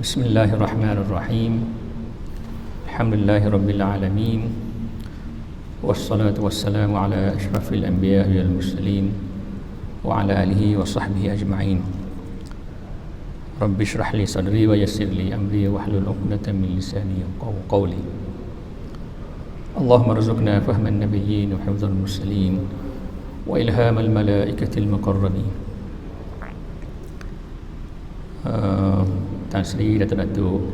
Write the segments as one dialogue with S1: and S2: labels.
S1: Bismillahirrahmanirrahim. Alhamdulillahirabbil alamin. Wassalatu wassalamu ala asyrafil anbiya'i wal mursalin wa ala alihi wa sahbihi ajma'in. Rabbi shrah li sadri wa yassir li amri wahlul 'uqdatam min lisani yafqahu qawli. Allahumma rzuqna fahman nabiyyin wa hifdzal mursalin wa ilhamal malaikatil muqarrabin. Tan Sri, Datuk-datuk,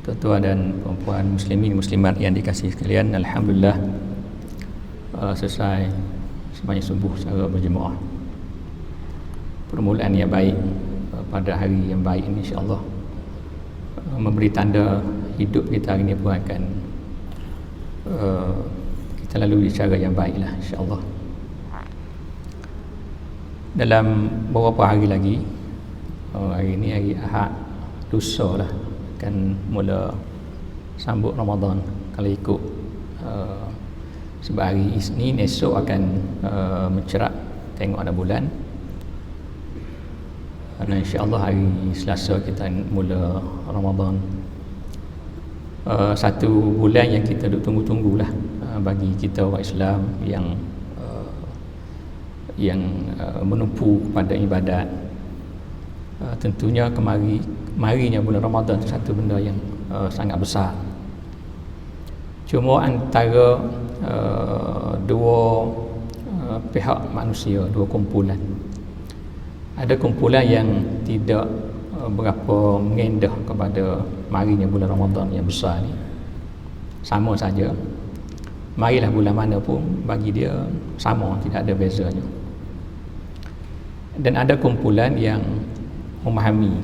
S1: tuan-tuan dan puan-puan muslimin muslimat yang dikasihi sekalian, alhamdulillah selesai sembahyang subuh secara berjemaah. Permulaan yang baik pada hari yang baik ini, insya-Allah memberi tanda hidup kita hari ini pun akan kita lalui cara yang baiklah, insya-Allah. Dalam beberapa hari lagi, hari ini hari Ahad, lusa lah akan mula sambut Ramadan kalau ikut sebab hari Isnin esok akan mencerak tengok ada bulan, dan insya-Allah hari Selasa kita mula Ramadan. Satu bulan yang kita duk tunggu-tunggulah bagi kita orang Islam yang menumpu kepada ibadat. Tentunya kemarinya bulan Ramadan itu satu benda yang sangat besar. Cuma antara dua pihak manusia, dua kumpulan. Ada kumpulan yang tidak berapa mengendah kepada marinya bulan Ramadan yang besar ni. Sama saja. Marilah bulan mana pun bagi dia sama, tidak ada bezanya. Dan ada kumpulan yang memahami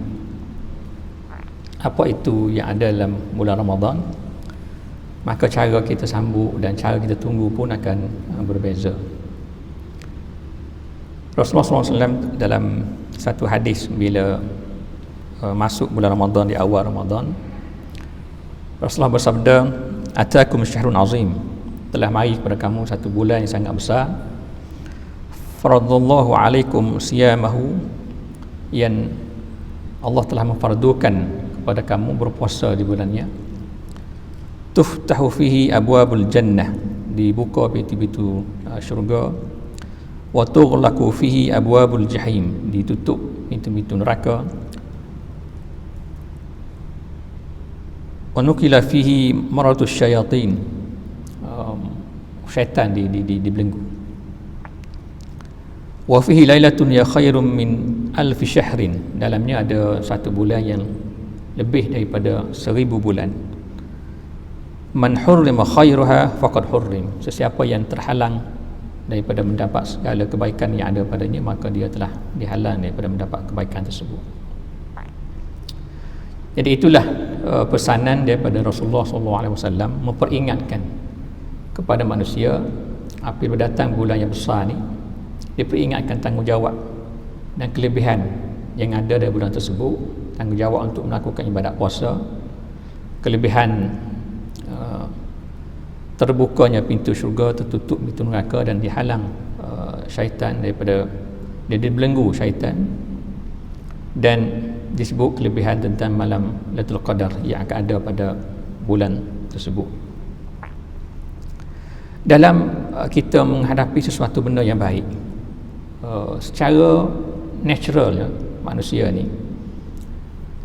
S1: apa itu yang ada dalam bulan Ramadan, maka cara kita sambut dan cara kita tunggu pun akan berbeza. Rasulullah SAW dalam satu hadis bila masuk bulan Ramadan, di awal Ramadan, Rasulullah bersabda, "Atakum syahrun azim." Telah mari kepada kamu satu bulan yang sangat besar. Faradallahu alaikum siyamahu, yang Allah telah memfardukan kepada kamu berpuasa di bulannya. Tuftahu fihi abwabul jannah, dibuka pintu-pintu syurga. Wa tughlaqu fihi abwabul jahim, ditutup pintu-pintu neraka. Wa nukila fihi maratus syayatin, syaitan dibelenggu. Wa fihi lailatun ya khairum min alfi syahrin, dalamnya ada satu bulan yang lebih daripada 1000 bulan. Man hurrima khairuha faqad hurrim, sesiapa yang terhalang daripada mendapat segala kebaikan yang ada padanya, maka dia telah dihalang daripada mendapat kebaikan tersebut. Jadi itulah pesanan daripada Rasulullah SAW memperingatkan kepada manusia apabila datang bulan yang besar ni, dia peringatkan tanggungjawab dan kelebihan yang ada dari bulan tersebut. Tanggungjawab untuk melakukan ibadat puasa, kelebihan terbukanya pintu syurga, tertutup pintu neraka, dan dihalang syaitan daripada, dia dibelenggu syaitan. Dan disebut kelebihan tentang malam Lailatul Qadar yang akan ada pada bulan tersebut. Dalam kita menghadapi sesuatu benda yang baik, secara natural manusia ni,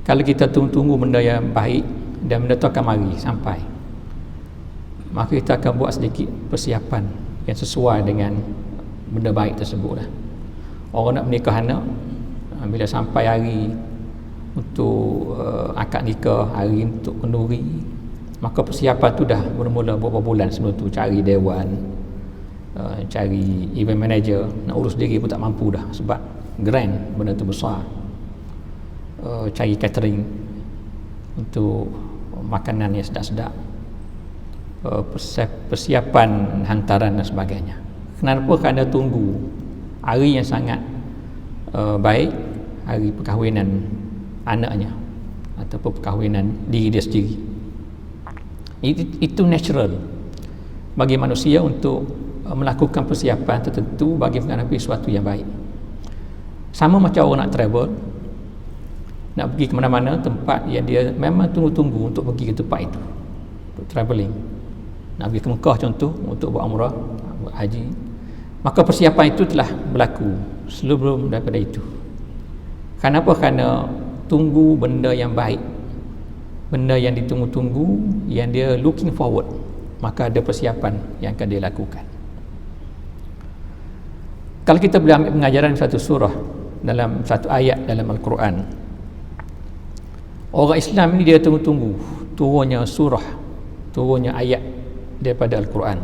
S1: kalau kita tunggu benda yang baik dan benda tu akan mari sampai, maka kita akan buat sedikit persiapan yang sesuai dengan benda baik tersebut lah. Orang nak menikah anak, bila sampai hari untuk akad nikah, hari untuk kenduri, maka persiapan tu dah bermula beberapa bulan sebelum tu. Cari dewan, cari event manager, nak urus diri pun tak mampu dah sebab grand, benda tu besar. Cari catering untuk makanan yang sedap-sedap, persiapan hantaran dan sebagainya. Kenapa? Kerana tunggu hari yang sangat baik, hari perkahwinan anaknya ataupun perkahwinan diri dia sendiri. Itu natural bagi manusia untuk melakukan persiapan tertentu bagi menghadapi sesuatu yang baik. Sama macam orang nak travel, nak pergi ke mana-mana tempat yang dia memang tunggu-tunggu untuk pergi ke tempat itu, untuk travelling. Nak pergi ke Mekah contoh untuk buat umrah, buat haji, maka persiapan itu telah berlaku sebelum daripada itu. Kenapa? Kerana tunggu benda yang baik, benda yang ditunggu-tunggu, yang dia looking forward, maka ada persiapan yang akan dia lakukan. Kalau kita boleh ambil pengajaran satu surah dalam satu ayat dalam Al-Quran, orang Islam ini dia tunggu-tunggu turunnya surah, turunnya ayat daripada Al-Quran.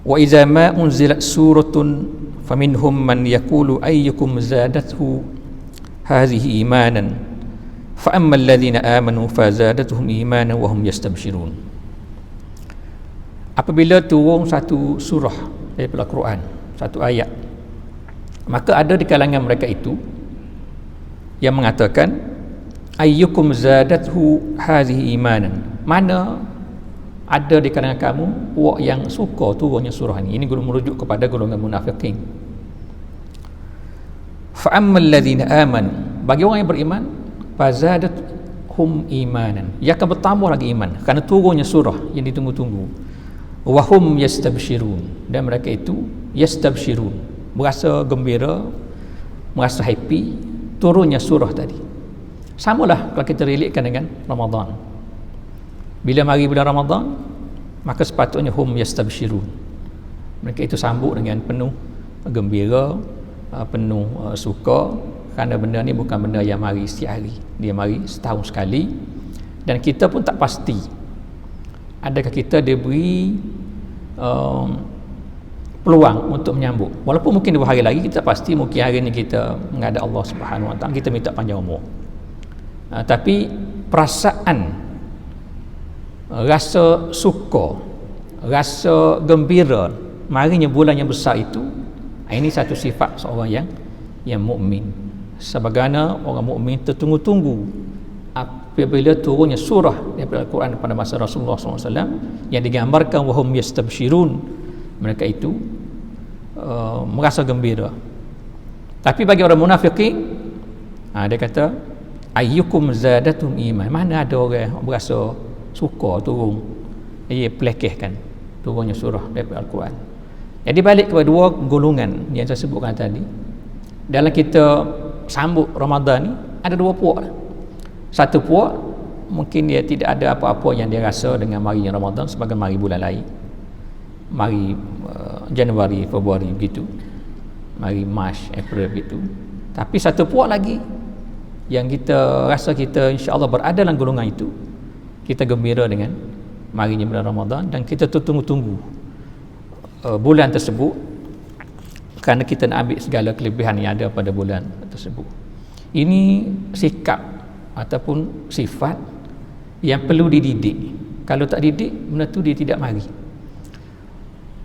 S1: Wa iza ma unzilat suratun faminhum man yaqulu ayyukum zadathu hadhihi imanan fa amma alladhina amanu fazadatuhum imanan wa hum yastabshirun. Apabila turun satu surah daripada Al-Quran, satu ayat, maka ada di kalangan mereka itu yang mengatakan ayyukum zadathu hadhihi imanan, mana ada di kalangan kamu puak yang suka turunnya surah ini. Ini merujuk kepada golongan munafikin. Fa ammal ladzina amanu, bagi orang yang beriman, fazadathum imanan, ia akan bertambah lagi iman kerana turunnya surah yang ditunggu-tunggu. Wa hum yastabshirun, dan mereka itu yastabshirun, merasa gembira, merasa happy turunnya surah tadi. Samalah kalau kita relatekan dengan Ramadan. Bila mari bulan Ramadan, maka sepatutnya hum yastabshirun, mereka itu sambut dengan penuh gembira, penuh suka, kerana benda ni bukan benda yang mari setiap hari, dia mari setahun sekali. Dan kita pun tak pasti adakah kita diberi peluang untuk menyambut. Walaupun mungkin 2 hari lagi, kita pasti mungkin hari ni kita menghadap Allah Subhanahu Wa Taala, kita minta panjang umur. Tapi perasaan, rasa suka, rasa gembira marinya bulan yang besar itu, ini satu sifat seorang yang mukmin. Sebagaimana orang mukmin tertunggu-tunggu apabila turunnya surah daripada Al-Quran pada masa Rasulullah SAW yang digambarkan wahum yastabshirun, mereka itu merasa gembira. Tapi bagi orang munafikin, dia kata ayyukum zadatum iman, mana ada orang berasa suka turun, ia pelekehkan turunnya surah daripada Al-Quran. Jadi balik kepada 2 golongan yang saya sebutkan tadi. Dalam kita sambut Ramadan ni ada 2 puak. Satu puak mungkin dia tidak ada apa-apa yang dia rasa dengan marinya Ramadan sebagai mari bulan lain, mari Januari, Februari begitu, mari Mac, April begitu. Tapi satu puak lagi yang kita rasa kita insya-Allah berada dalam golongan itu, kita gembira dengan marinya bulan Ramadan dan kita tunggu-tunggu bulan tersebut kerana kita nak ambil segala kelebihan yang ada pada bulan tersebut. Ini sikap ataupun sifat yang perlu dididik. Kalau tak didik, benda tu dia tidak mari.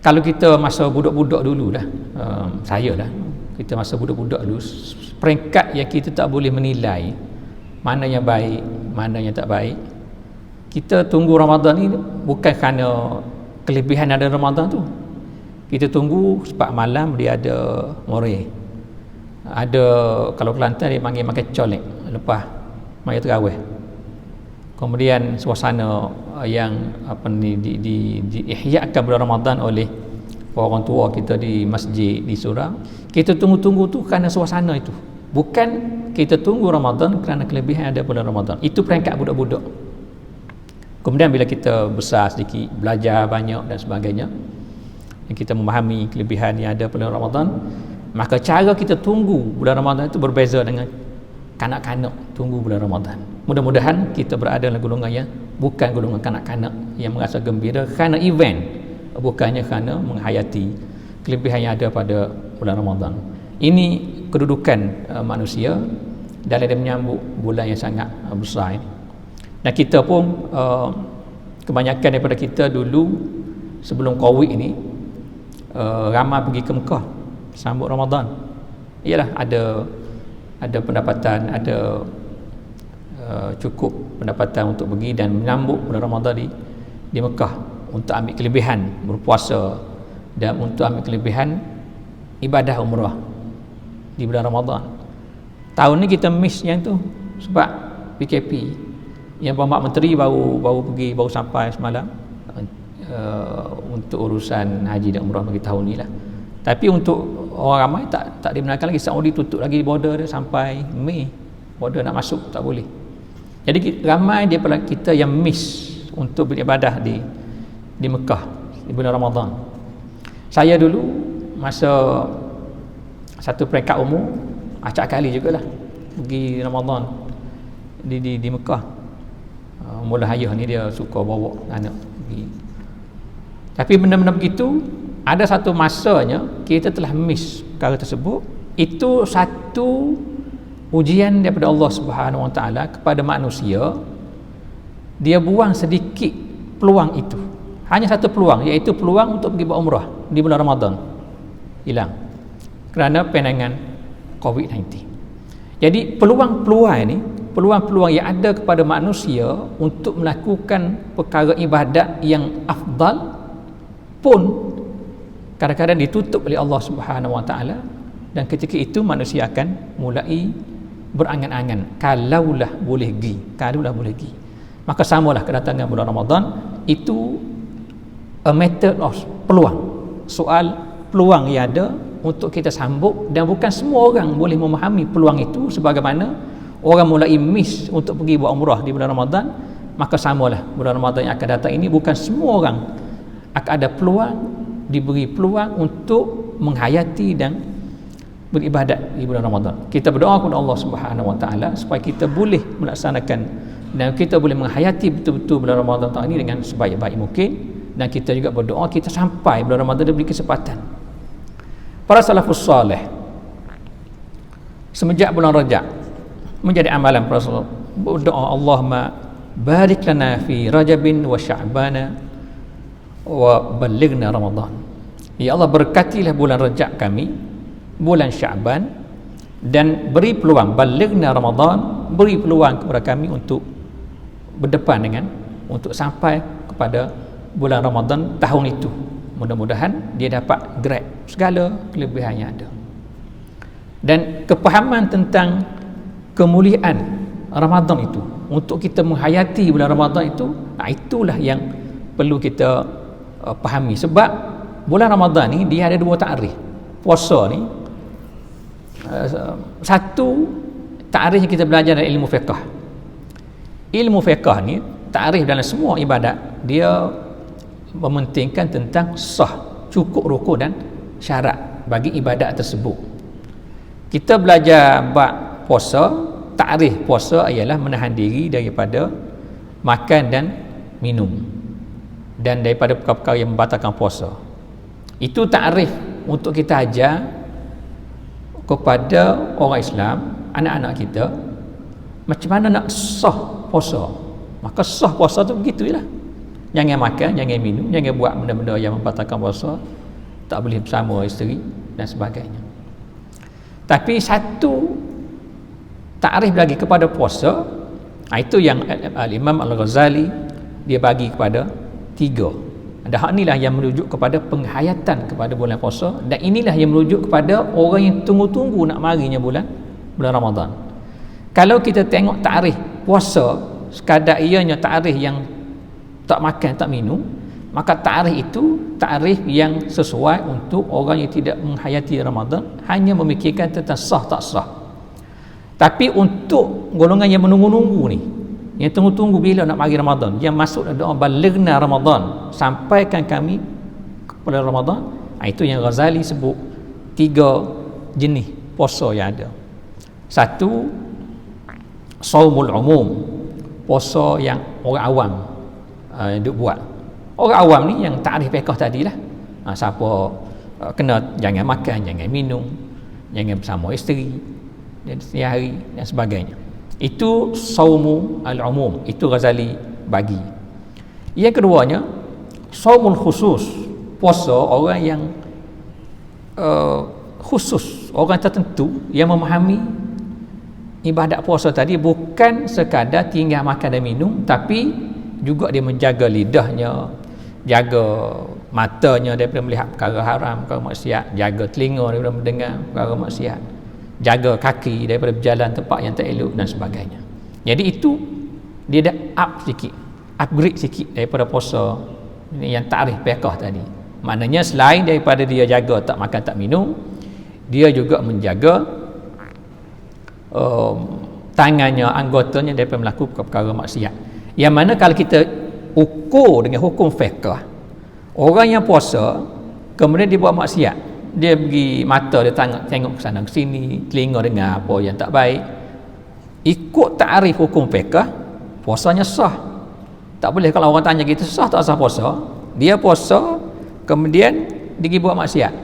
S1: Kalau kita masa budak-budak dulu lah, saya lah, kita masa budak-budak dulu, peringkat yang kita tak boleh menilai mana yang baik, mana yang tak baik. Kita tunggu Ramadan ni bukan kerana kelebihan ada Ramadan tu. Kita tunggu sebab malam dia ada more. Ada, kalau Kelantan dia panggil makan colek lepas maya tarawih. Kemudian suasana yang diihyakan bulan Ramadan oleh orang tua kita di masjid, di surau. Kita tunggu-tunggu tu kerana suasana itu. Bukan kita tunggu Ramadan kerana kelebihan ada bulan Ramadan. Itu peringkat budak-budak. Kemudian bila kita besar sedikit, belajar banyak dan sebagainya, dan kita memahami kelebihan yang ada pada Ramadan, maka cara kita tunggu bulan Ramadan itu berbeza dengan kanak-kanak tunggu bulan Ramadan. Mudah-mudahan kita berada dalam golongan yang bukan golongan kanak-kanak yang merasa gembira kerana event, bukannya kerana menghayati kelebihan yang ada pada bulan Ramadan. Ini kedudukan manusia dalam dia menyambut bulan yang sangat besar ini. Dan kita pun kebanyakan daripada kita dulu sebelum Covid ini ramai pergi ke Mekah sambut Ramadan. Ialah ada pendapatan, ada cukup pendapatan untuk pergi dan menyambut bulan Ramadan di Mekah untuk ambil kelebihan berpuasa dan untuk ambil kelebihan ibadah umrah di bulan Ramadan. Tahun ni kita miss yang tu, Sebab PKP yang Pak Menteri baru sampai semalam untuk urusan haji dan umrah bagi tahun ni lah. Tapi untuk orang ramai tak dibenarkan lagi. Saudi tutup lagi border dia sampai Mei. Border nak masuk tak boleh. Jadi ramai daripada kita yang miss untuk beribadah di Mekah di bulan Ramadan. Saya dulu masa satu peringkat umur acak kali jugalah pergi Ramadan di Mekah. Mula ayah ni dia suka bawa anak pergi. Tapi benda-benda begitu ada satu masanya kita telah miss perkara tersebut. Itu satu ujian daripada Allah Subhanahu Wa Taala kepada manusia. Dia buang sedikit peluang itu. Hanya satu peluang, iaitu peluang untuk pergi buat umrah di bulan Ramadan. Hilang kerana penangan COVID-19. Jadi peluang-peluang ini, peluang-peluang yang ada kepada manusia untuk melakukan perkara ibadat yang afdal pun kadang-kadang ditutup oleh Allah Subhanahu Wa Taala, dan ketika itu manusia akan mulai berangan-angan kalaulah boleh pergi. Maka samalah kedatangan bulan Ramadan itu a matter of peluang, soal peluang yang ada untuk kita sambut, dan bukan semua orang boleh memahami peluang itu. Sebagaimana orang mulai miss untuk pergi buat umrah di bulan Ramadan, maka samalah bulan Ramadan yang akan datang ini bukan semua orang akan ada peluang, diberi peluang untuk menghayati dan beribadat di bulan Ramadan. Kita berdoa kepada Allah Subhanahu Wa Taala supaya kita boleh melaksanakan dan kita boleh menghayati betul-betul bulan Ramadan tahun ini dengan sebaik-baik mungkin, dan kita juga berdoa kita sampai bulan Ramadan diberi kesempatan. Para salafus salih semenjak bulan Rajab menjadi amalan para salaf berdoa, Allahumma barik lana fi Rajabin wa Sya'bana wa ballighna Ramadan. Ya Allah, berkatilah bulan Rajab kami, bulan Sya'ban, dan beri peluang ballighna Ramadan, beri peluang kepada kami untuk berdepan dengan untuk sampai kepada bulan Ramadan tahun itu. Mudah-mudahan dia dapat grab segala kelebihan yang ada. Dan kepahaman tentang kemuliaan Ramadan itu, untuk kita menghayati bulan Ramadan itu, itulah yang perlu kita pahami. Sebab bulan Ramadan ni dia ada dua takrif. Puasa ni satu takrif yang kita belajar dalam ilmu fiqh. Ilmu fiqh ni takrif dalam semua ibadat dia mementingkan tentang sah, cukup rukuk dan syarat bagi ibadat tersebut. Kita belajar bab puasa, takrif puasa ialah menahan diri daripada makan dan minum dan daripada perkara-perkara yang membatalkan puasa. Itu takrif untuk kita ajar kepada orang Islam, anak-anak kita, macam mana nak sah puasa. Maka sah puasa tu begitulah. Jangan makan, jangan minum, jangan buat benda-benda yang membatalkan puasa, tak boleh bersama isteri dan sebagainya. Tapi satu takrif lagi kepada puasa, itu yang Al-Imam Al-Ghazali dia bagi kepada tiga. Dan hak inilah yang merujuk kepada penghayatan kepada bulan puasa, dan inilah yang merujuk kepada orang yang tunggu-tunggu nak marinya bulan Ramadan. Kalau kita tengok takrif puasa sekadar ianya takrif yang tak makan tak minum, maka takrif itu takrif yang sesuai untuk orang yang tidak menghayati Ramadan, hanya memikirkan tentang sah tak sah. Tapi untuk golongan yang menunggu-nunggu ni, yang tunggu-tunggu bila nak mari Ramadan, yang masuk doa balighna Ramadan, sampaikan kami kepada Ramadan, itu yang Ghazali sebut tiga jenis puasa yang ada. Satu, saumul umum, puasa yang orang awam duk buat. Orang awam ni yang takrif fiqh tadilah, siapa kena jangan makan, jangan minum, jangan bersama isteri dan setiap hari dan sebagainya. Itu saumu al-umum, itu Ghazali bagi. Yang keduanya, saumul khusus, puasa orang yang khusus, orang tertentu yang memahami ibadat puasa tadi bukan sekadar tinggal makan dan minum, tapi juga dia menjaga lidahnya, jaga matanya daripada melihat perkara haram, perkara maksiat, jaga telinga daripada mendengar perkara maksiat, jaga kaki daripada berjalan tempat yang tak elok dan sebagainya. Jadi itu dia dah upgrade sikit daripada puasa yang takrif fiqh tadi. Maknanya selain daripada dia jaga tak makan tak minum, dia juga menjaga tangannya, anggotanya daripada melakukan perkara maksiat. Yang mana kalau kita ukur dengan hukum fiqh, orang yang puasa kemudian dia buat maksiat, dia pergi mata dia tengok ke sana ke sini, telinga dengar apa yang tak baik, ikut takrif hukum fiqh, puasanya sah. Tak boleh kalau orang tanya kita sah tak sah puasa, dia puasa kemudian dia buat maksiat,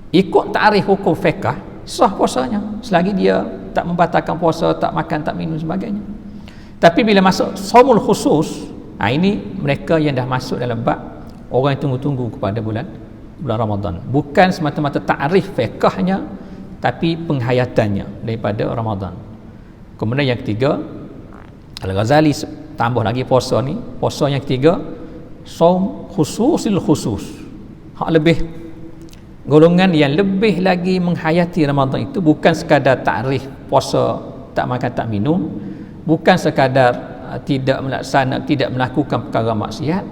S1: ikut takrif hukum fiqh, sah puasanya selagi dia tak membatalkan puasa, tak makan tak minum sebagainya. Tapi bila masuk saumul khusus, ini mereka yang dah masuk dalam bab orang yang tunggu-tunggu kepada bulan Ramadan, bukan semata-mata takrif fiqhnya tapi penghayatannya daripada Ramadan. Kemudian yang ketiga, Al-Ghazali tambah lagi puasa ni, puasa yang ketiga saum khususil khusus, lebih golongan yang lebih lagi menghayati Ramadan itu bukan sekadar takrif puasa tak makan tak minum, bukan sekadar tidak melakukan perkara maksiat,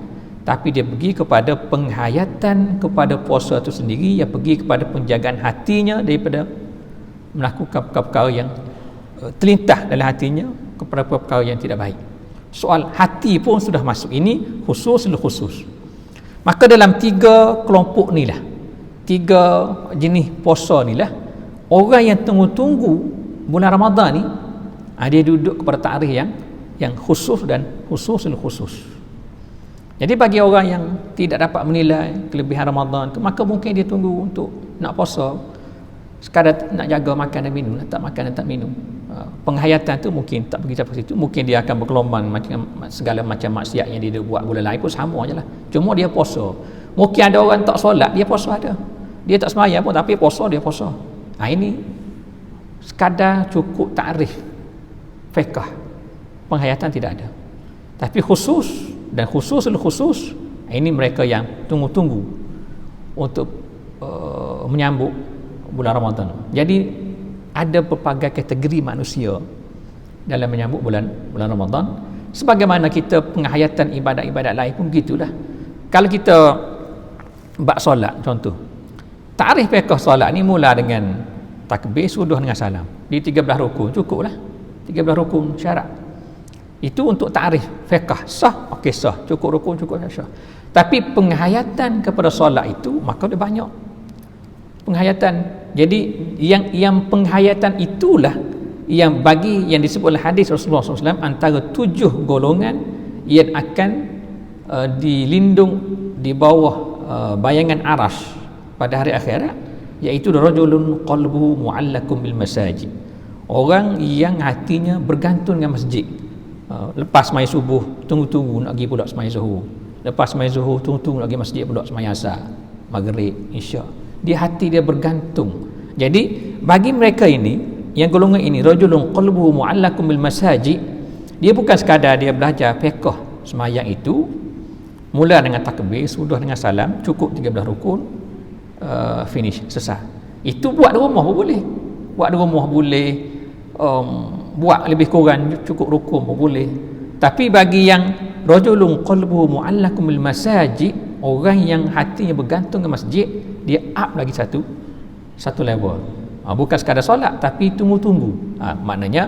S1: tapi dia pergi kepada penghayatan kepada puasa itu sendiri, yang pergi kepada penjagaan hatinya daripada melakukan perkara yang terlintas dalam hatinya kepada perkara yang tidak baik. Soal hati pun sudah masuk, ini khusus. Maka dalam tiga kelompok ni lah, tiga jenis puasa ni lah, orang yang tunggu-tunggu bulan Ramadan ni, dia duduk kepada takrif yang khusus dan khusus. Jadi bagi orang yang tidak dapat menilai kelebihan Ramadan, maka mungkin dia tunggu untuk nak puasa sekadar nak jaga makan dan minum, tak makan dan tak minum. Penghayatan tu mungkin tak pergi sampai situ, mungkin dia akan bergelombang segala macam maksiat yang dia buat bulan lain pun sama je lah, cuma dia puasa. Mungkin ada orang tak solat, dia puasa ada, dia tak sembahyang pun tapi puasa, dia puasa. Ini sekadar cukup takrif fiqh, penghayatan tidak ada. Tapi khusus dan khususul khusus, ini mereka yang tunggu-tunggu untuk menyambut bulan Ramadan. Jadi ada pelbagai kategori manusia dalam menyambut bulan Ramadan. Sebagaimana kita penghayatan ibadat-ibadat lain pun begitulah. Kalau kita bab solat contoh, takrif fiqh solat ni mula dengan takbir, suduh dengan salam, di 13 rukun cukuplah, 13 rukun syarat. Itu untuk takrif fiqh, sah, okey sah, cukup rukun, cukup sah. Tapi penghayatan kepada solat itu maka dia banyak penghayatan. Jadi yang penghayatan itulah yang bagi yang disebut oleh hadis Rasulullah SAW antara 7 golongan yang akan dilindung di bawah bayangan arash pada hari akhirat, iaitu rajulun qalbuhu mu'allakum bil masajid, orang yang hatinya bergantung dengan masjid. Lepas sembahyang subuh tunggu-tunggu nak pergi pula sembahyang zuhur, lepas sembahyang zuhur tunggu-tunggu nak pergi masjid pula sembahyang asar, maghrib, isyak. Dia hati dia bergantung. Jadi bagi mereka ini, yang golongan ini, rajulun qalbuhu mu'allakum bil masajid, dia bukan sekadar dia belajar fiqh sembahyang itu mula dengan takbir, sudah dengan salam, cukup 13 rukun, finish, selesai. Itu buat di rumah pun boleh, buat di rumah boleh, buat lebih kurang cukup rukun pun boleh. Tapi bagi yang rajulun qalbuhu mu'allakum bil masajid, orang yang hatinya bergantung ke masjid, dia up lagi satu level. Bukan sekadar solat tapi tunggu-tunggu. Maknanya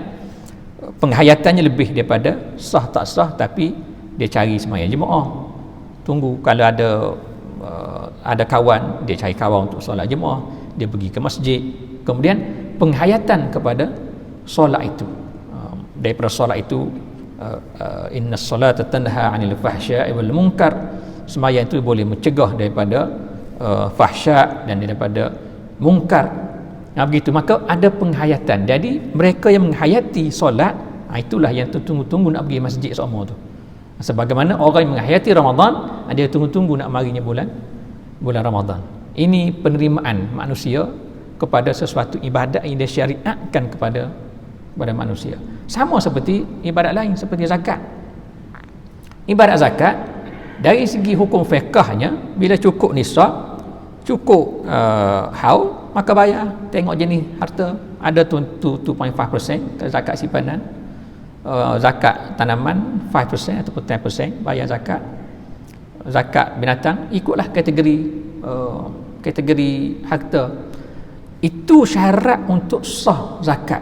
S1: penghayatannya lebih daripada sah tak sah, tapi dia cari sembahyang jemaah. Tunggu kalau ada kawan, dia cari kawan untuk solat jemaah, dia pergi ke masjid. Kemudian penghayatan kepada solat itu, daripada solat itu inna salata tanha 'anil fahsya'i wal munkar, sembahyang itu boleh mencegah daripada fahsya dan daripada mungkar. Begitu, maka ada penghayatan. Jadi mereka yang menghayati solat, itulah yang tunggu-tunggu nak pergi masjid semua tu. Sebagaimana orang yang menghayati Ramadan, dia tunggu-tunggu nak marinya bulan Ramadan. Ini penerimaan manusia kepada sesuatu ibadat yang disyariatkan kepada manusia. Sama seperti ibadat lain, seperti zakat. Ibadat zakat dari segi hukum fiqhnya, bila cukup nisab, cukup haul, maka bayar. Tengok jenis harta, ada 2.5% zakat simpanan, zakat tanaman 5% ataupun 10% bayar zakat. Zakat binatang ikutlah kategori harta. Itu syarat untuk sah zakat.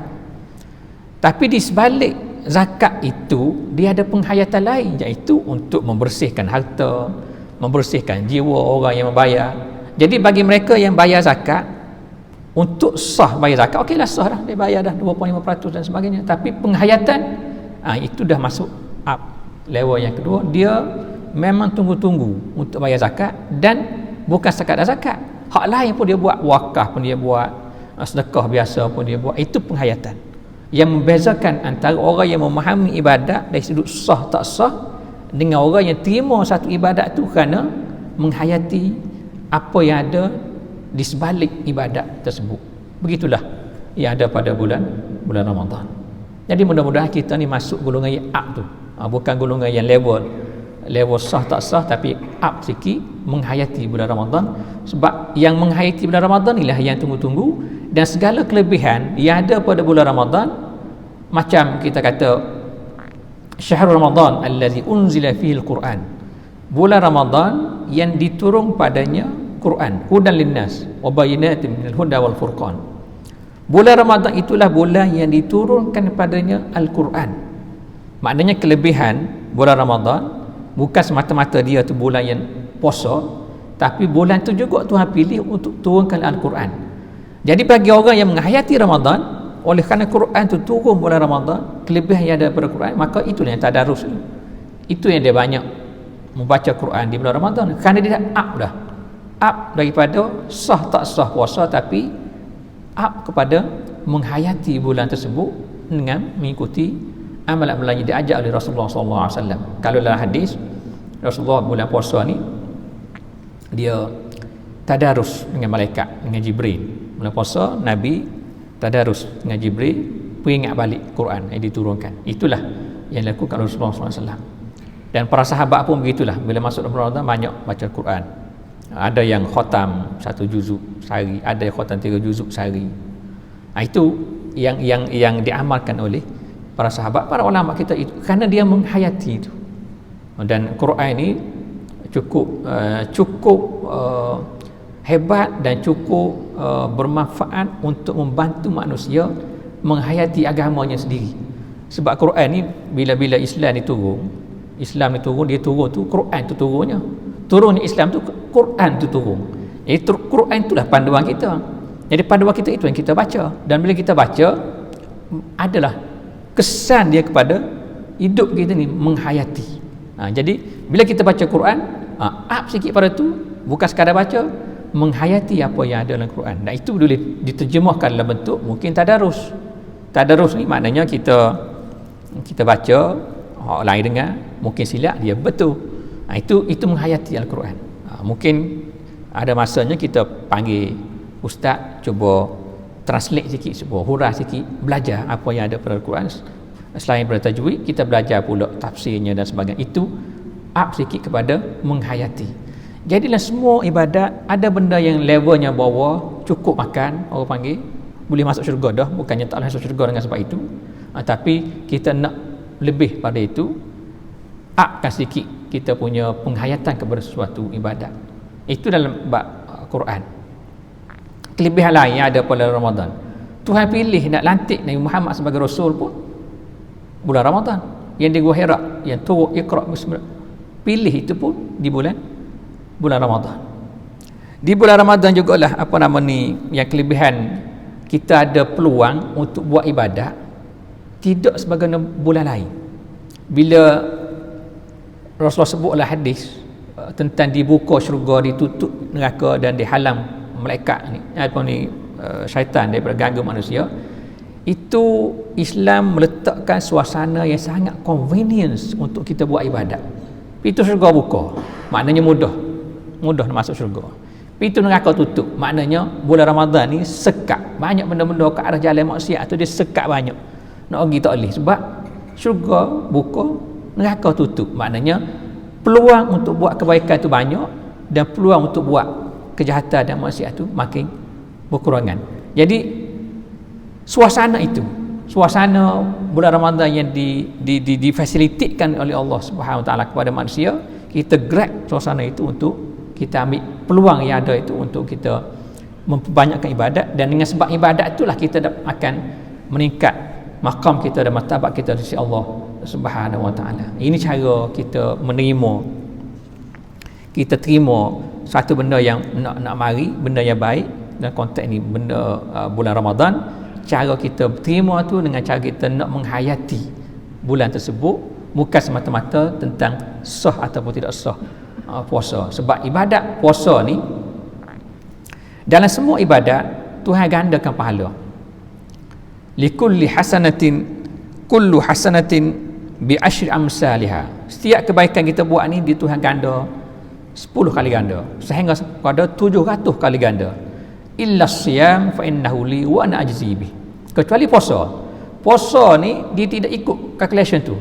S1: Tapi di sebalik zakat itu dia ada penghayatan lain, iaitu untuk membersihkan harta, membersihkan jiwa orang yang membayar. Jadi bagi mereka yang bayar zakat, untuk sah bayar zakat, okeylah sah dah, dia bayar dah 2.5% dan sebagainya. Tapi penghayatan itu dah masuk up level yang kedua. Dia memang tunggu-tunggu untuk bayar zakat, dan bukan sekadar zakat, hak lain pun dia buat, wakaf pun dia buat, sedekah biasa pun dia buat. Itu penghayatan yang membezakan antara orang yang memahami ibadat dari sudut sah tak sah dengan orang yang terima satu ibadat tu kerana menghayati apa yang ada di sebalik ibadat tersebut. Begitulah yang ada pada bulan Ramadan. Jadi mudah-mudahan kita ni masuk golongan yang up tu, bukan golongan yang level sah tak sah, tapi up sikit menghayati bulan Ramadan. Sebab yang menghayati bulan Ramadan inilah yang tunggu-tunggu, dan segala kelebihan yang ada pada bulan Ramadan, macam kita kata syahrul Ramadan allazi unzila fihi al-Quran, bulan Ramadan yang diturun padanya Quran, hudan linnas wa bayyinatin minal huda wal furqan. Bulan Ramadan itulah bulan yang diturunkan padanya Al-Quran. Maknanya kelebihan bulan Ramadan bukan semata-mata dia tu bulan yang puasa, tapi bulan tu juga Tuhan pilih untuk turunkan Al-Quran. Jadi bagi orang yang menghayati Ramadan, oleh kerana Quran tu turun bulan Ramadan, kelebihan yang ada pada Quran, maka itulah yang tadarus. Itu yang dia banyak membaca Quran di bulan Ramadan, kerana dia dah up daripada sah tak sah puasa, tapi up kepada menghayati bulan tersebut dengan mengikuti amalan-amalan yang diajak oleh Rasulullah SAW. Kalau dalam hadis, Rasulullah bulan puasa ni dia tadarus dengan malaikat, dengan Jibril. Bulan puasa Nabi tadarus dengan Jibril, peringat balik Quran yang diturunkan. Itulah yang dilakukan Rasulullah SAW. Dan para sahabat pun begitulah, bila masuk Ramadan banyak baca Quran. Ada yang khatam 1 juzuk sehari, ada yang khatam 3 juzuk sehari. Itu yang diamalkan oleh para sahabat, para ulama kita itu, kerana dia menghayati itu. Dan Quran ini cukup hebat dan cukup bermanfaat untuk membantu manusia menghayati agamanya sendiri. Sebab Quran ni bila Islam ni turun, dia turun tu Quran tu turunnya. Turunnya Islam tu Quran tu turun. Jadi Quran itulah panduan kita. Jadi panduan kita itu yang kita baca, dan bila kita baca adalah kesan dia kepada hidup kita ni menghayati. Jadi bila kita baca Quran, up sikit pada tu, bukan sekadar baca, menghayati apa yang ada dalam Quran. Dan itu boleh diterjemahkan dalam bentuk mungkin tadarus. Tadarus ni maknanya kita baca, orang lain dengar, mungkin silap, dia betul. Itu menghayati Al-Quran. Mungkin ada masanya kita panggil ustaz, cuba translate sikit, cuba hurah sikit, belajar apa yang ada pada Al-Quran. Selain pada tajwid, kita belajar pula tafsirnya dan sebagainya. Itu up sikit kepada menghayati. Jadilah semua ibadat ada benda yang levelnya bawah, cukup makan, orang panggil boleh masuk syurga dah. Bukannya tak boleh masuk syurga dengan sebab itu, tapi kita nak lebih pada itu, upkan sikit kita punya penghayatan kepada sesuatu ibadat. Itu dalam bab Quran. Kelebihan lain yang ada pada Ramadan, Tuhan pilih nak lantik Nabi Muhammad sebagai Rasul pun bulan Ramadan. Yang di Gua Hira, yang turun Iqra bismillah, pilih itu pun di bulan Ramadan. Di bulan Ramadan jugalah yang kelebihan kita ada peluang untuk buat ibadat tidak sebagai bulan lain. Bila Rasulullah sebutlah hadis tentang dibuka syurga, ditutup neraka, dan dihalang malaikat syaitan daripada ganggu manusia, itu Islam meletakkan suasana yang sangat convenience untuk kita buat ibadat. Pintu syurga buka, maknanya mudah nak masuk syurga. Pintu neraka tutup, maknanya bulan Ramadan ni sekat, banyak benda-benda ke arah jalan maksiat tu dia sekat banyak, nak pergi tak boleh. Sebab syurga buka, neraka tutup, maknanya peluang untuk buat kebaikan tu banyak, dan peluang untuk buat kejahatan dan maksiat tu makin berkurangan. Jadi suasana itu suasana bulan Ramadan yang difasilititkan oleh Allah Subhanahu Wa Taala kepada manusia, kita grab suasana itu untuk kita ambil peluang yang ada itu untuk kita memperbanyakkan ibadat, dan dengan sebab ibadat itulah kita akan meningkat maqam kita dan martabat kita di sisi Allah Subhanahu Wa Taala. Ini cara kita menerima, kita terima satu benda yang nak mari, benda yang baik, dan konteks ini benda bulan Ramadan. Cara kita terima tu dengan cara kita nak menghayati bulan tersebut, bukan semata-mata tentang sah ataupun tidak sah puasa. Sebab ibadat puasa ni, dalam semua ibadat Tuhan gandakan pahala. Likulli hasanatin kullu hasanatin bi asyri amsalha. Setiap kebaikan kita buat ni di Tuhan ganda 10 kali ganda, sehingga pada 700 kali ganda. Illa siyam fa innahu li wa ana ajzi bih. Kecuali puasa. Puasa ni dia tidak ikut calculation tu.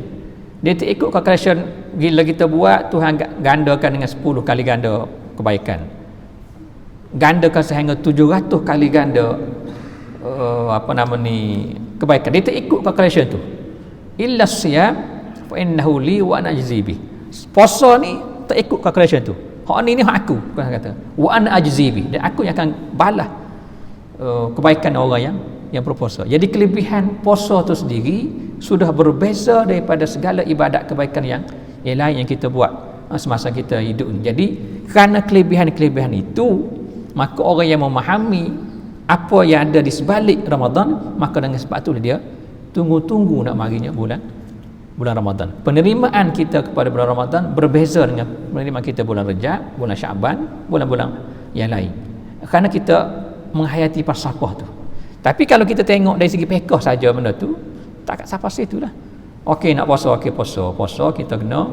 S1: Dia tak ikut calculation bila kita buat Tuhan gandakan dengan 10 kali ganda kebaikan. Gandakan sehingga 700 kali ganda kebaikan. Dia tak ikut calculation tu. Illa siyam fa innahu li wa ana ajzi bih. Puasa ni tak ikut calculation tu. Hak ni hak aku, Tuhan kata. Wa ana ajzi bih, dan aku yang akan balas kebaikan orang yang berpuasa. Jadi kelebihan puasa tu sendiri sudah berbeza daripada segala ibadat kebaikan yang lain yang kita buat semasa kita hidup. Jadi kerana kelebihan-kelebihan itu, maka orang yang memahami apa yang ada di sebalik Ramadan, maka dengan sebab tu dia tunggu-tunggu nak marinya bulan Ramadan. Penerimaan kita kepada bulan Ramadan berbeza dengan penerimaan kita bulan Rejab, bulan Syaban, bulan-bulan yang lain. Kerana kita menghayati falsafah tu. Tapi kalau kita tengok dari segi fiqh saja benda tu, tak kat siapa situlah. Okey nak puasa, okey puasa. Puasa kita kena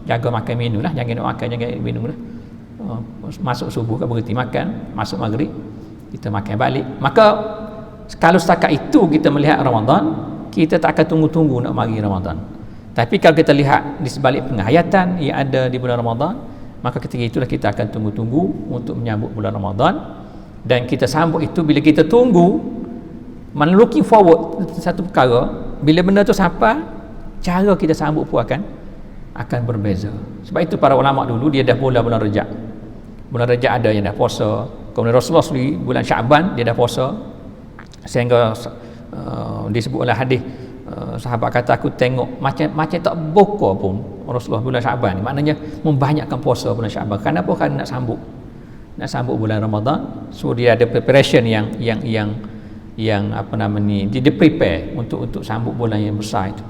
S1: jaga makan minum lah, jangan nak makan, jangan minum lah. Masuk subuh kan berhenti makan, masuk maghrib kita makan balik. Maka kalau setakat itu kita melihat Ramadan, kita tak akan tunggu-tunggu nak mari Ramadan. Tapi kalau kita lihat di sebalik penghayatan yang ada di bulan Ramadan, maka ketika itulah kita akan tunggu-tunggu untuk menyambut bulan Ramadan. Dan kita sambut itu bila kita tunggu, looking forward satu perkara, bila benda tu sampai, cara kita sambut pun akan berbeza. Sebab itu para ulama dulu dia dah mula bulan Rejab. Bulan Rejab ada yang dah puasa. Kemudian Rasulullah sendiri bulan Syaban dia dah puasa. Sehingga disebut oleh hadis, sahabat kata aku tengok macam tak buka pun Rasulullah bulan Syaban ni. Maknanya membanyakkan puasa bulan Syaban. Kenapa? Kerana nak sambut bulan Ramadan. So dia ada preparation yang dia prepare untuk sambut bulan yang besar itu.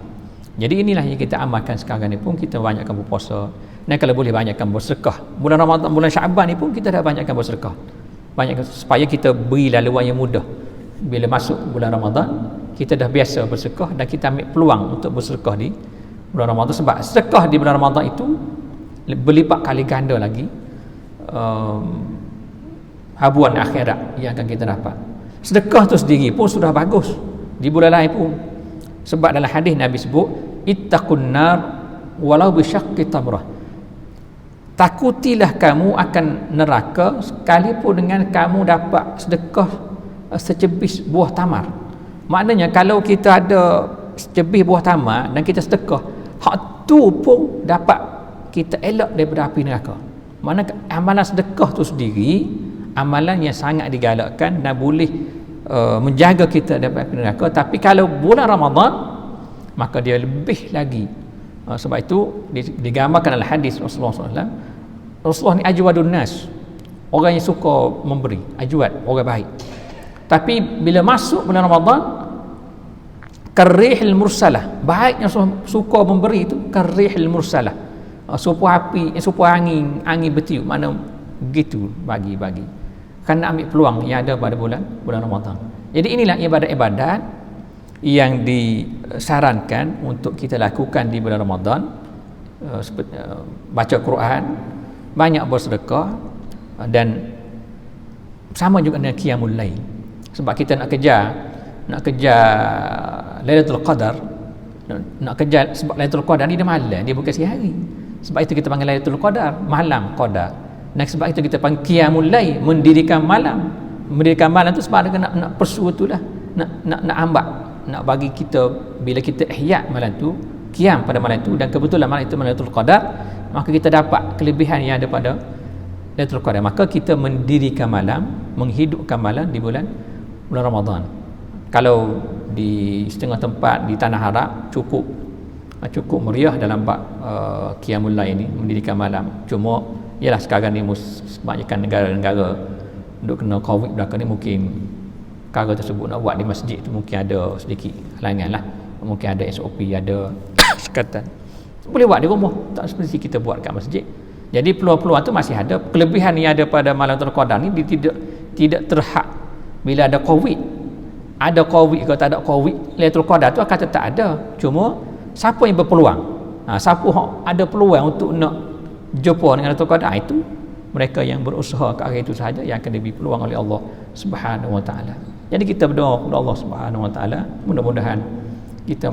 S1: Jadi inilah yang kita amalkan sekarang ni pun, kita banyakkan berpuasa. Dan kalau boleh banyakkan bersedekah. Bulan Ramadan, bulan Syaban ni pun kita dah banyakkan bersedekah. Banyakkan supaya kita beri laluan yang mudah. Bila masuk bulan Ramadan, kita dah biasa bersedekah dan kita ambil peluang untuk bersedekah di bulan Ramadan. Sebab sedekah di bulan Ramadan itu berlipat kali ganda lagi habuan akhirat yang akan kita dapat. Sedekah tu sendiri pun sudah bagus di bulan lain pun. Sebab dalam hadis Nabi sebut, ittaqun nar walau bisyaqqi tamrah. Takutilah kamu akan neraka sekalipun dengan kamu dapat sedekah secebis buah tamar. Maknanya kalau kita ada secebis buah tamar dan kita sedekah, hak tu pun dapat kita elak daripada api neraka. Mana amalan sedekah tu sendiri amalan yang sangat digalakkan dan boleh menjaga kita daripada api neraka. Tapi kalau bulan Ramadan, maka dia lebih lagi. Sebab itu digambarkan dalam hadis Rasulullah SAW. Rasulullah ni ajwadun nas, orang yang suka memberi, ajwad, orang baik. Tapi bila masuk bulan Ramadan, karrihil mursalah, baiknya suka memberi itu karrihil mursalah, supu api, supu angin bertiup, mana begitu bagi kerana ambil peluang yang ada pada bulan Ramadan. Jadi inilah ibadat-ibadat yang disarankan untuk kita lakukan di bulan Ramadan. Seperti baca Quran, banyak bersedekah, dan sama juga dengan qiyamul lail. Sebab kita nak kejar Lailatul Qadar, nak kejar, sebab Lailatul Qadar ni dia malam, dia bukan siang hari. Sebab itu kita panggil Lailatul Qadar, malam qadar. Dan sebab itu kita panggil qiyamul lail, mendirikan malam tu sebab nak persu itulah, nak ambak nak bagi kita bila kita ihya malam tu, qiyam pada malam tu, dan kebetulan malam itu Lailatul Qadar, maka kita dapat kelebihan yang ada pada Lailatul Qadar. Maka kita mendirikan malam, menghidupkan malam di bulan Ramadan. Kalau di setengah tempat di tanah Arab cukup meriah dalam bab qiyamul lail ini, mendirikan malam. Cuma ialah sekarang ni kebanyakan negara-negara duk kena Covid belakang ni, mungkin perkara tersebut nak buat di masjid tu mungkin ada sedikit halangan lah, mungkin ada SOP, ada sekatan. Boleh buat di rumah, tak seperti kita buat kat masjid. Jadi peluang-peluang tu masih ada. Kelebihan yang ada pada Lailatul Qadar ni dia tidak terhad bila ada Covid. Ada Covid ke tak ada Covid, Lailatul Qadar tu akan tetap ada. Cuma siapa yang berpeluang, siapa ada peluang untuk nak jumpa dengan Lailatul Qadar, itu mereka yang berusaha ke arah itu sahaja yang akan diberi peluang oleh Allah Subhanahu Wa Taala. Jadi kita berdoa kepada Allah Subhanahu Wa Taala, mudah-mudahan kita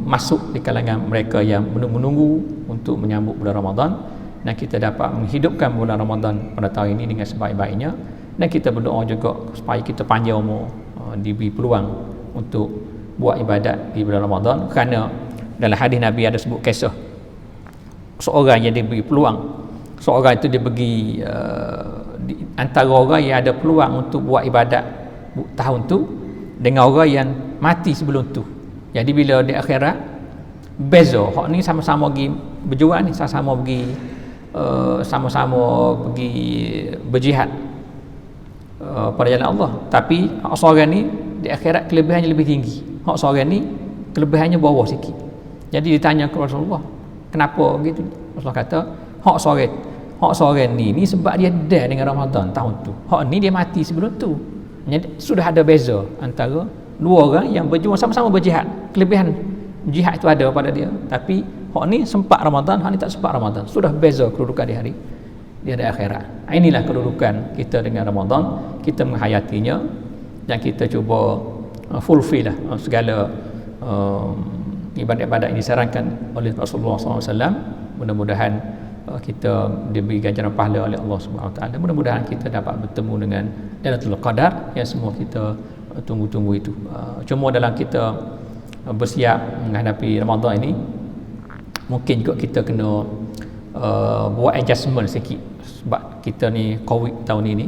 S1: masuk di kalangan mereka yang menunggu untuk menyambut bulan Ramadan, dan kita dapat menghidupkan bulan Ramadan pada tahun ini dengan sebaik-baiknya. Dan kita berdoa juga supaya kita panjang umur, diberi peluang untuk buat ibadat di bulan Ramadan, kerana dalam hadis Nabi ada sebut kisah seorang yang diberi peluang, seorang itu dibagi antara orang yang ada peluang untuk buat ibadat tahun tu dengan orang yang mati sebelum tu. Jadi bila di akhirat beza, hak ni sama-sama pergi berjuang ni, sama-sama pergi berjihad pada jalan Allah, tapi hak seorang ni di akhirat kelebihannya lebih tinggi, hak seorang ni kelebihannya bawah sikit. Jadi ditanya kepada Rasulullah, kenapa begitu? Rasulullah kata, hak seorang ni sebab dia ada dengan Ramadan tahun tu, hak ni dia mati sebelum tu. Jadi sudah ada beza antara dua orang yang berjuang sama-sama berjihad. Kelebihan jihad itu ada pada dia, tapi hak ni sempat Ramadan, hak ni tak sempat Ramadan. Sudah beza kedudukan di hari akhirat. Inilah kedudukan kita dengan Ramadan. Kita menghayatinya dan kita cuba fulfill lah segala ibadat-ibadat yang disarankan oleh Rasulullah SAW. Mudah-mudahan kita diberi ganjaran pahala oleh Allah Subhanahu Wa Taala. Mudah-mudahan kita dapat bertemu dengan Lailatul Qadar yang semua kita tunggu-tunggu itu. Cuma dalam kita bersiap menghadapi Ramadan ini, mungkin juga kita kena buat adjustment sikit, sebab kita ni Covid tahun ini,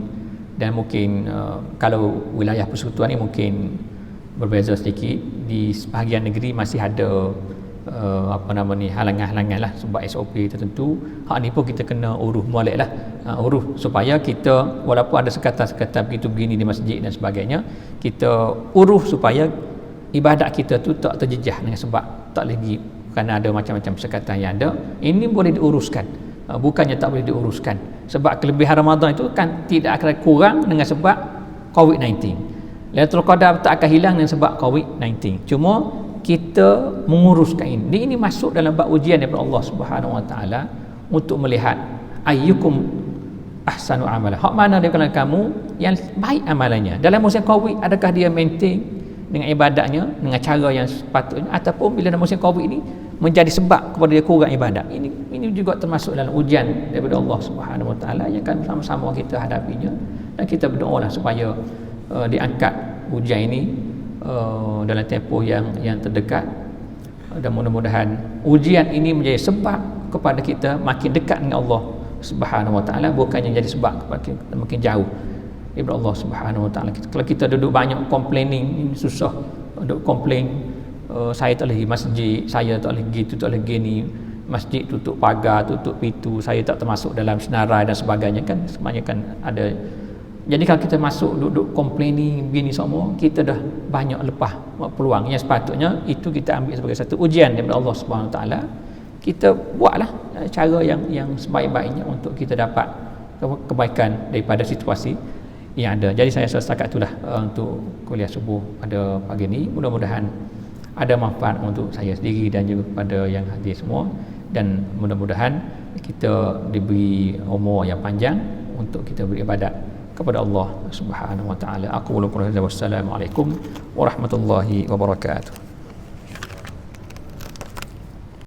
S1: dan mungkin kalau wilayah persekutuan ni mungkin berbeza sedikit. Di sebahagian negeri masih ada halangan-halangan lah sebab SOP tertentu. Hak ni pun kita kena urus molek lah, urus supaya kita walaupun ada sekatan-sekatan begitu begini di masjid dan sebagainya, kita urus supaya ibadat kita tu tak terjejah dengan sebab tak lagi, kerana ada macam-macam sekatan yang ada. Ini boleh diuruskan, bukannya tak boleh diuruskan, sebab kelebihan Ramadan itu kan tidak akan kurang dengan sebab COVID-19. Lailatul Qadar tak akan hilang dengan sebab COVID-19. Cuma kita menguruskan ini. Ini masuk dalam bab ujian daripada Allah Subhanahu Wa Taala untuk melihat ayyukum ahsanu amala. Hak mana dia kalau kamu yang baik amalannya. Dalam musim Covid, adakah dia maintain dengan ibadatnya dengan cara yang sepatutnya, ataupun bila dalam musim Covid ini menjadi sebab kepada dia kurang ibadat. Ini juga termasuk dalam ujian daripada Allah Subhanahu Wa Taala yang akan sama-sama kita hadapinya, dan kita berdoalah supaya diangkat ujian ini dalam tempoh yang terdekat, dan mudah-mudahan ujian ini menjadi sebab kepada kita makin dekat dengan Allah Subhanahu Wa Taala, bukannya jadi sebab kepada kita makin jauh daripada Allah Subhanahu Wa Taala. Kalau kita duduk banyak complaining, ini susah duduk complain, saya tak boleh pergi masjid, saya tak boleh gitu, tak boleh gini, masjid tutup pagar, tutup pintu, saya tak termasuk dalam senarai dan sebagainya, kan sebenarnya kan ada. Jadi kalau kita masuk duduk complaining begini semua, kita dah banyak lepas peluang. Yang sepatutnya itu kita ambil sebagai satu ujian daripada Allah Subhanahu Wa Taala. Kita buatlah cara yang sebaik-baiknya untuk kita dapat kebaikan daripada situasi yang ada. Jadi saya setakat itulah untuk kuliah subuh pada pagi ini. Mudah-mudahan ada manfaat untuk saya sendiri dan juga kepada yang hadir semua, dan mudah-mudahan kita diberi umur yang panjang untuk kita beribadat kepada Allah Subhanahu Wa Taala. Aku qulu qawli hadza, wassalamu alaikum warahmatullahi wabarakatuh.